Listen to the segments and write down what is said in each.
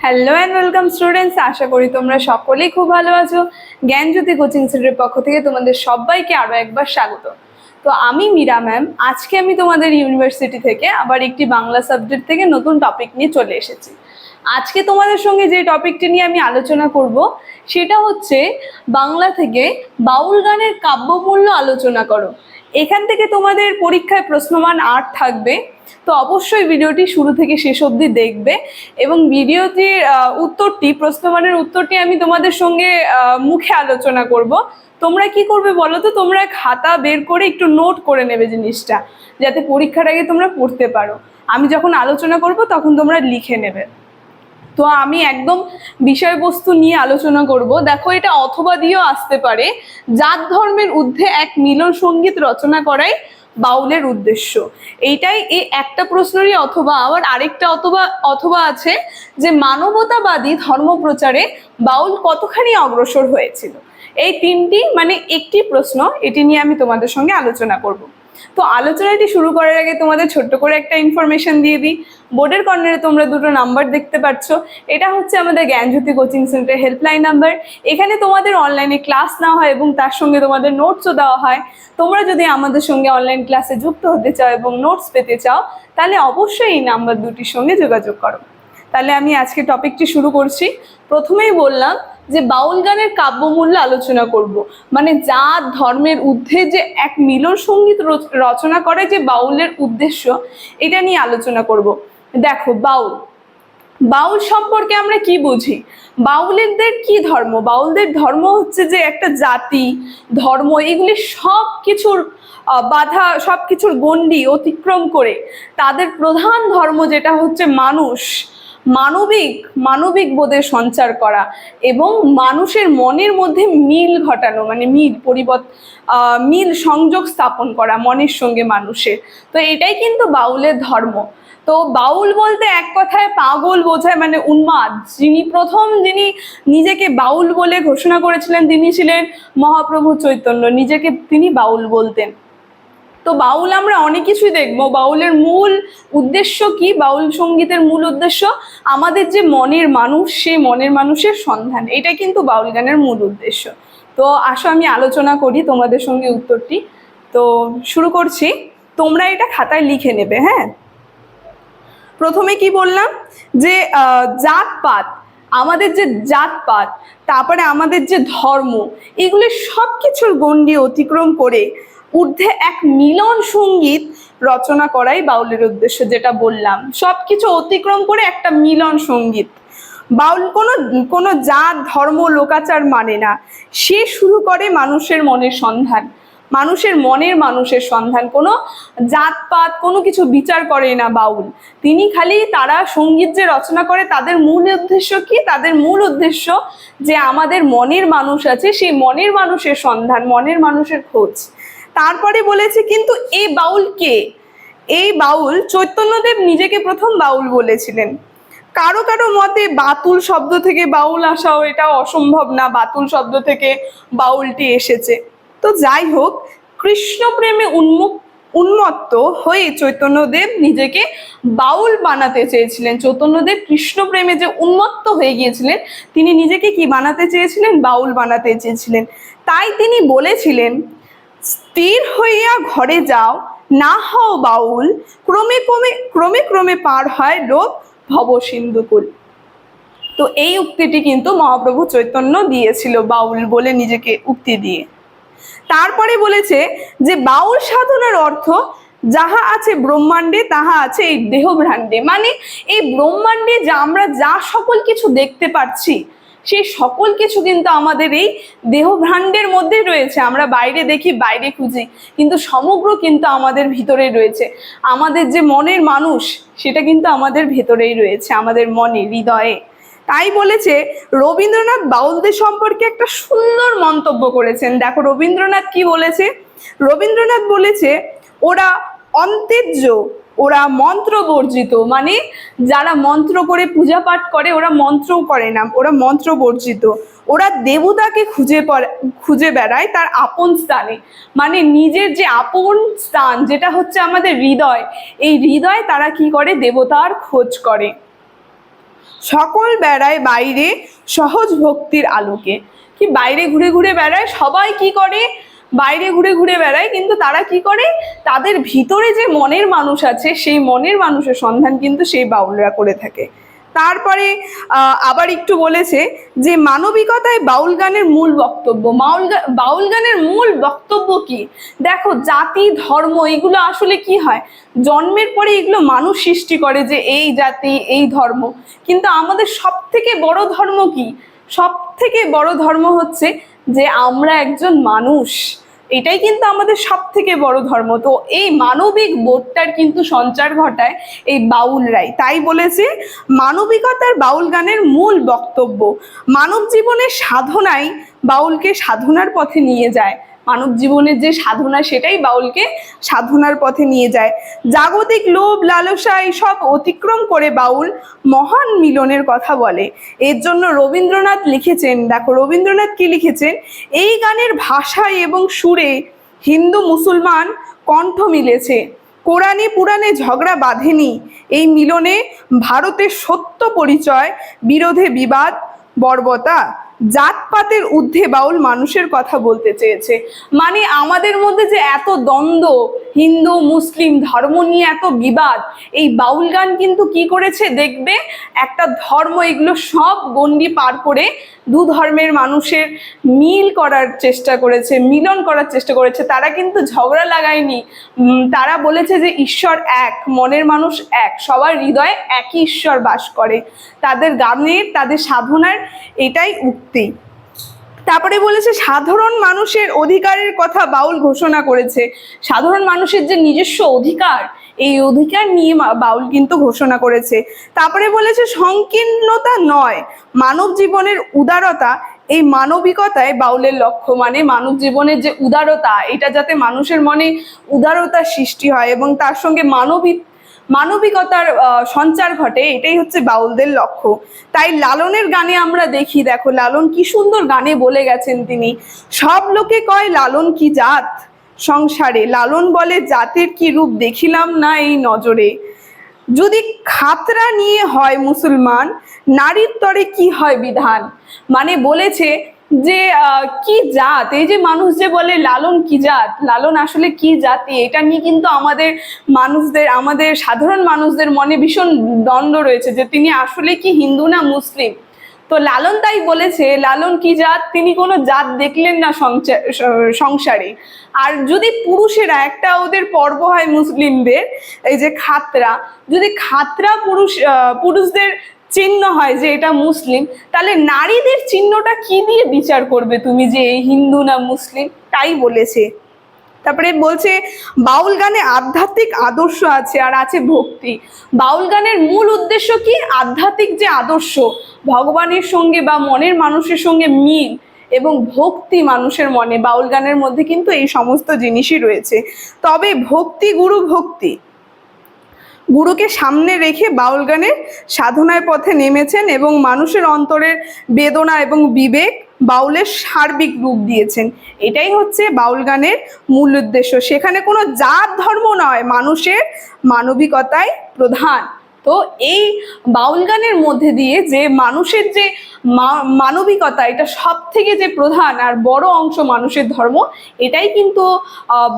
Hello and welcome students, আশা করি তোমরা সকলেই খুব ভালো আছো। জ্ঞানজ্যোতি কোচিং সেন্টারের পক্ষ থেকে তোমাদের সবাইকে আরও একবার স্বাগত। তো আমি মীরা ম্যাম, আজকে আমি তোমাদের ইউনিভার্সিটি থেকে আবার একটি বাংলা সাবজেক্ট থেকে নতুন টপিক নিয়ে চলে এসেছি। আজকে তোমাদের সঙ্গে যে টপিকটি নিয়ে আমি আলোচনা করব সেটা হচ্ছে বাংলা থেকে বাউল গানের কাব্যমূল্য আলোচনা করো। এখান থেকে তোমাদের পরীক্ষায় প্রশ্নমান ৮ থাকবে, তো অবশ্যই ভিডিওটি শুরু থেকে শেষ অবধি দেখবে এবং ভিডিওটির উত্তরটি, প্রশ্নমানের উত্তরটি আমি তোমাদের সঙ্গে মুখে আলোচনা করব। তোমরা কি করবে বলো তো, তোমরা খাতা বের করে একটু নোট করে নেবে জিনিসটা, যাতে পরীক্ষার আগে তোমরা পড়তে পারো। আমি যখন আলোচনা করব তখন তোমরা লিখে নেবে। তো আমি একদম বিষয়বস্তু নিয়ে আলোচনা করব। দেখো, এটা অথবা দিয়েও আসতে পারে। জাত ধর্মের ঊর্ধ্বে এক মিলন সঙ্গীত রচনা করাই বাউলের উদ্দেশ্য। এইটাই, এই একটা প্রশ্নেরই অথবা। আবার আরেকটা অথবা আছে যে মানবতাবাদী ধর্মপ্রচারে বাউল কতখানি অগ্রসর হয়েছিল। এই তিনটি মানে একটি প্রশ্ন, এটি নিয়ে আমি তোমাদের সঙ্গে আলোচনা করব। তো আলোচনাটি শুরু করার আগে তোমাদের ছোট্ট করে একটা ইনফরমেশন দিয়ে দিই। বোর্ডের কর্নারে তোমরা দুটো নাম্বার দেখতে পাচ্ছ। এটা হচ্ছে আমাদের জ্ঞানজ্যোতি কোচিং সেন্টার হেল্পলাইন নাম্বার। এখানে তোমাদের অনলাইনে ক্লাস নেওয়া হয় এবং তার সঙ্গে তোমাদের নোটসও দেওয়া হয়। তোমরা যদি আমাদের সঙ্গে অনলাইন ক্লাসে যুক্ত হতে চাও এবং নোটস পেতে চাও, তাহলে অবশ্যই এই নাম্বার দুটির সঙ্গে যোগাযোগ করো। তাহলে আমি আজকে টপিকটি শুরু করছি। প্রথমেই বললাম যে বাউল গানের কাব্যমূল্য আলোচনা করব, মানে জাত ধর্মের ঊর্ধ্বে যে এক মিলন সঙ্গীত রচনা করে যে বাউলের উদ্দেশ্য, এটা নিয়ে আলোচনা করব। দেখো, বাউল সম্পর্কে আমরা কি বুঝি? বাউলদের কি ধর্ম? বাউলদের ধর্ম হচ্ছে যে একটা জাতি, ধর্ম, এগুলি সব কিছুর বাধা, সব কিছুর গণ্ডি অতিক্রম করে তাদের প্রধান ধর্ম যেটা হচ্ছে মানবিক বোধের সঞ্চার করা এবং মানুষের মনের মধ্যে মিল ঘটানো, মানে মিল সংযোগ স্থাপন করা মনের সঙ্গে মানুষের। তো এটাই কিন্তু বাউলের ধর্ম। তো বাউল বলতে এক কথায় পাগল বোঝায়, মানে উন্মাদ। যিনি নিজেকে বাউল বলে ঘোষণা করেছিলেন তিনি ছিলেন মহাপ্রভু চৈতন্য। নিজেকে তিনি বাউল বলতেন। তো বাউল আমরা অনেক কিছুই দেখবো। বাউলের মূল উদ্দেশ্য কি? বাউল সঙ্গীতের মূল উদ্দেশ্য আমাদের যে মনের মানুষ, সেই মনের মানুষের সন্ধান, এটা কিন্তু বাউল গানের মূল উদ্দেশ্য। তো আসো আমি আলোচনা করি তোমাদের সঙ্গে উত্তরটি। তো শুরু করছি, তোমরা এটা খাতায় লিখে নেবে। হ্যাঁ, প্রথমে কি বললাম যে জাতপাত, আমাদের যে জাতপাত, তারপরে আমাদের যে ধর্ম, এগুলি সব কিছুর গণ্ডি অতিক্রম করে ঊর্ধ্বে এক মিলন সঙ্গীত রচনা করাই বাউলের উদ্দেশ্য। যেটা বললাম, সবকিছু অতিক্রম করে একটা মিলন সঙ্গীত। বাউল কোনো জাত ধর্ম লোকাচার মানে না, সে শুরু করে মানুষের মনের সন্ধান, মানুষের সন্ধান। কোনো জাতপাত কোনো কিছু বিচার করে না বাউল। তিনি খালি, তারা সঙ্গীত যে রচনা করে তাদের মূল উদ্দেশ্য কি? তাদের মূল উদ্দেশ্য যে আমাদের মনের মানুষ আছে, সেই মনের মানুষের সন্ধান, মনের মানুষের খোঁজ। তারপরে বলেছে কিন্তু এই বাউল কে? এই বাউল চৈতন্যদেব নিজেকে প্রথম বাউল বলেছিলেন। কারো মতে বাতুল শব্দ থেকে বাউল আসাও এটা অসম্ভব না, বাতুল শব্দ থেকে বাউলটি এসেছে। তো যাই হোক, কৃষ্ণ প্রেমে উন্মত্ত হয়ে চৈতন্যদেব নিজেকে বাউল বানাতে চেয়েছিলেন। চৈতন্যদেব কৃষ্ণ প্রেমে যে উন্মত্ত হয়ে গিয়েছিলেন, তিনি নিজেকে কি বানাতে চেয়েছিলেন? বাউল বানাতে চেয়েছিলেন। তাই তিনি বলেছিলেন, স্থির হইয়া ঘরে যাও, না হও বাউল, ক্রমে পার হয় লোক ভব সিন্ধুকুল। তো এই উক্তিটি কিন্তু মহাপ্রভু চৈতন্য দিয়েছিল, বাউল বলে নিজেকে উক্তি দিয়ে। তারপরে বলেছে যে বাউল সাধনার অর্থ যাহা আছে ব্রহ্মাণ্ডে তাহা আছে এই দেহভ্রাণ্ডে, মানে এই ব্রহ্মাণ্ডে আমরা যা সকল কিছু দেখতে পাচ্ছি, সেই সকল কিছু কিন্তু আমাদের এই দেহভ্রাণ্ডের মধ্যে রয়েছে। আমরা বাইরে দেখি, বাইরে খুঁজি, কিন্তু সমগ্র কিন্তু আমাদের ভিতরে রয়েছে। আমাদের যে মনের মানুষ, সেটা কিন্তু আমাদের ভেতরেই রয়েছে, আমাদের মনে, হৃদয়ে। তাই বলেছে, রবীন্দ্রনাথ বাউলদের সম্পর্কে একটা সুন্দর মন্তব্য করেছেন। দেখো রবীন্দ্রনাথ কি বলেছে। রবীন্দ্রনাথ বলেছে, ওরা অন্তেজ্য, ওরা মন্ত্র বর্জিত, মানে যারা মন্ত্র করে পূজা পাঠ করে, ওরা মন্ত্রও করে না, ওরা মন্ত্র বর্জিত। ওরা দেবতাকে খুঁজে বেড়ায় তার আপন স্থানে, মানে নিজের যে আপন স্থান যেটা হচ্ছে আমাদের হৃদয়, এই হৃদয় তারা কি করে? দেবতার খোঁজ করে। সকল বেড়ায় বাইরে সহজ ভক্তির আলোকে। কি বাইরে ঘুরে ঘুরে বেড়ায়, সবাই কি করে, বাইরে ঘুরে ঘুরে বেড়ায়, কিন্তু তারা কি করে, তাদের ভিতরে যে মনের মানুষ আছে সেই মনের মানুষের সন্ধান কিন্তু সেই বাউলরা করে থাকে। তারপরে আবার একটু বলেছে যে মানবিকতায় বাউল গানের মূল বক্তব্য। বাউল গানের মূল বক্তব্য কি? দেখো, জাতি ধর্ম এগুলো আসলে কি হয়, জন্মের পরে এগুলো মানুষ সৃষ্টি করে যে এই জাতি এই ধর্ম, কিন্তু আমাদের সব থেকে বড় ধর্ম কি? সব থেকে বড় ধর্ম হচ্ছে যে আমরা একজন মানুষ, এটাই কিন্তু আমাদের সব থেকে বড় ধর্ম। তো এই মানবিক বোধটার কিন্তু সঞ্চার ঘটায় এই বাউলরাই। তাই বলেছে মানবিকতার বাউল গানের মূল বক্তব্য। মানব জীবনের সাধনাই বাউলকে সাধনার পথে নিয়ে যায়। মানব জীবনের যে সাধনা সেটাই বাউলকে সাধনার পথে নিয়ে যায়। জাগতিক লোভ লালসা এইসব অতিক্রম করে বাউল মহান মিলনের কথা বলে। এর জন্য রবীন্দ্রনাথ লিখেছেন, দেখো রবীন্দ্রনাথ কি লিখেছেন, এই গানের ভাষায় এবং সুরে হিন্দু মুসলমান কণ্ঠ মিলেছে, কোরআনে পুরাণে ঝগড়া বাঁধেনি, এই মিলনে ভারতের সত্য পরিচয়, বিরোধে বিবাদ বর্বরতা, জাতপাতের ঊর্ধ্বে বাউল মানুষের কথা বলতে চেয়েছে। মানে আমাদের মধ্যে যে এত দ্বন্দ্ব, হিন্দু মুসলিম ধর্ম নিয়ে এত বিবাদ, এই বাউল গান কিন্তু কি করেছে, দেখবে একটা ধর্ম এগুলো সব গণ্ডি পার করে দু ধর্মের মানুষের মিল করার চেষ্টা করেছে, মিলন করার চেষ্টা করেছে। তারা কিন্তু ঝগড়া লাগায়নি, তারা বলেছে যে ঈশ্বর এক, মনের মানুষ এক, সবার হৃদয়ে একই ঈশ্বর বাস করে। তাদের গানের, তাদের সাধনার এটাই উক্তি। তারপরে বলেছে সাধারণ মানুষের অধিকারের কথা বাউল ঘোষণা করেছে। সাধারণ মানুষের যে নিজস্ব অধিকার, এই অধিকার নিয়ে বাউল কিন্তু ঘোষণা করেছে। তারপরে বলেছে সংকীর্ণতা নয়, মানব জীবনের উদারতা, এই মানবিকতায় বাউলের লক্ষ্য। মানে মানব জীবনের যে উদারতা, এটা যাতে মানুষের মনে উদারতার সৃষ্টি হয় এবং তার সঙ্গে মানবিকতার সঞ্চার ঘটে, এটাই হচ্ছে বাউলদের লক্ষ্য। তাই লালনের গানে আমরা দেখি, দেখো লালন কি সুন্দর গানে বলে গেছেন তিনি, সব লোকে কয় লালন কি জাত সংসারে, লালন বলে জাতের কি রূপ দেখিলাম না এই নজরে, যদি খাতরা নিয়ে হয় মুসলমান, নারীর তরে কি হয় বিধান। মানে বলেছে যে কি জাত, এই যে মানুষ যে বলে লালন কি জাত, লালন আসলে কি জাতি, এটা নিয়ে কিন্তু আমাদের সাধারণ মানুষদের মনে ভীষণ দ্বন্দ্ব রয়েছে যে তিনি আসলে কি হিন্দু না মুসলিম। তো লালন তাই বলেছে লালন কি জাত, তিনি কোনো জাত দেখলেন না সংসারে। আর যদি পুরুষেরা, একটা ওদের পর্ব হয় মুসলিমদের, এই যে খাতরা, যদি খাতরা পুরুষদের চিহ্ন হয় যে এটা মুসলিম, তাহলে নারীদের চিহ্নটা কি দিয়ে বিচার করবে তুমি যে হিন্দু না মুসলিম? তাই বলেছে। তারপরে বলছে বাউল গানে আধ্যাত্মিক আদর্শ আছে আর আছে ভক্তি। বাউল গানের মূল উদ্দেশ্য কি? আধ্যাত্মিক যে আদর্শ, ভগবানের সঙ্গে বা মনের মানুষের সঙ্গে মিল এবং ভক্তি মানুষের মনে, বাউল গানের মধ্যে কিন্তু এই সমস্ত জিনিসই রয়েছে। তবে ভক্তি, গুরুকে সামনে রেখে বাউল গানের সাধনায় পথে নেমেছেন এবং মানুষের অন্তরের বেদনা এবং বিবেক বাউলের সার্বিক রূপ দিয়েছেন। এটাই হচ্ছে বাউল গানের মূল উদ্দেশ্য। সেখানে কোনো জাত ধর্ম নয়, মানুষের মানবিকতাই প্রধান। তো এই বাউল গানের মধ্যে দিয়ে যে মানুষের যে মানবিকতা, এটা সব থেকে যে প্রধান আর বড় অংশ মানুষের ধর্ম, এটাই কিন্তু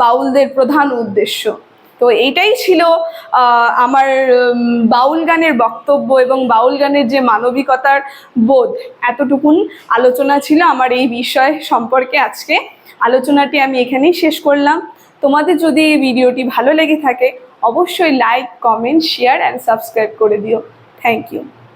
বাউলদের প্রধান উদ্দেশ্য। তো এইটাই ছিল আমার বাউল গানের বক্তব্য এবং বাউল গানের যে মানবিকতার বোধ, এতটুকুন আলোচনা ছিল আমার এই বিষয় সম্পর্কে। আজকে আলোচনাটি আমি এখানেই শেষ করলাম। তোমাদের যদি এই ভিডিওটি ভালো লেগে থাকে অবশ্যই like, comment, share and subscribe করে দিও। Thank you.